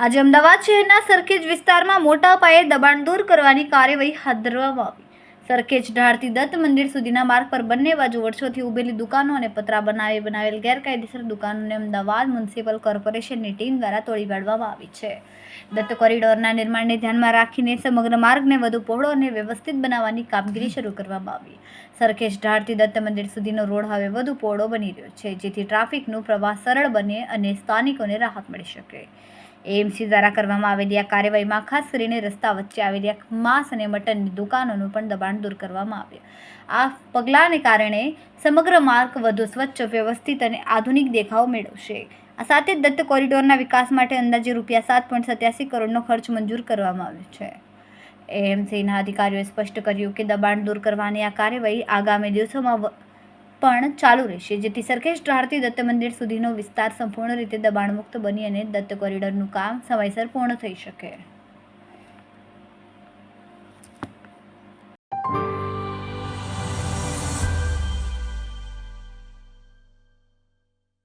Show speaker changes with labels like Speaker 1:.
Speaker 1: આજે અમદાવાદ શહેરના સરખેજ વિસ્તારમાં મોટા પાયે દબાણ દૂર કરવાની કાર્યવાહી હાથ ધરવામાં આવી. સરખેજ ઢાળથી દત્ત મંદિર સુધીના માર્ગ પર બંને બાજુ વર્ષોથી ઉભેલી દુકાનો અને પતરા બનાવેલ ગેરકાયદેસર દુકાનોને અમદાવાદ મ્યુનિસિપલ કોર્પોરેશનની ટીમ દ્વારા તોડી પાડવામાં આવી છે. દત્ત કોરિડોરના નિર્માણને ધ્યાનમાં રાખીને સમગ્ર માર્ગને વધુ પહોળો અને વ્યવસ્થિત બનાવવાની કામગીરી શરૂ કરવામાં આવી. સરખેજ ઢાળથી દત્ત મંદિર સુધીનો રોડ હવે વધુ પહોળો બની રહ્યો છે, જેથી ટ્રાફિકનો પ્રવાહ સરળ બને અને સ્થાનિકોને રાહત મળી શકે. એએમસી દ્વારા કરવામાં આવેલી આ કાર્યવાહીમાં ખાસ કરીને રસ્તા વચ્ચે આવેલી માંસ અને મટનની દુકાનોનું પણ દબાણ દૂર કરવામાં આવ્યું. આ પગલાંને કારણે સમગ્ર માર્ગ વધુ સ્વચ્છ, વ્યવસ્થિત અને આધુનિક દેખાવ મેળવશે. આ સાથે જ દત્ત કોરિડોરના વિકાસ માટે અંદાજે ₹7.87 કરોડનો ખર્ચ મંજૂર કરવામાં આવ્યો છે. એએમસીના અધિકારીઓએ સ્પષ્ટ કર્યું કે દબાણ દૂર કરવાની આ કાર્યવાહી આગામી દિવસોમાં પણ ચાલુ રહેશે, જેથી સરખેજ ઢાળથી દત્ત મંદિર સુધીનો વિસ્તાર સંપૂર્ણ રીતે દબાણમુક્ત બની અને દત્ત કોરિડોરનું કામ સમયસર પૂર્ણ થઈ શકે.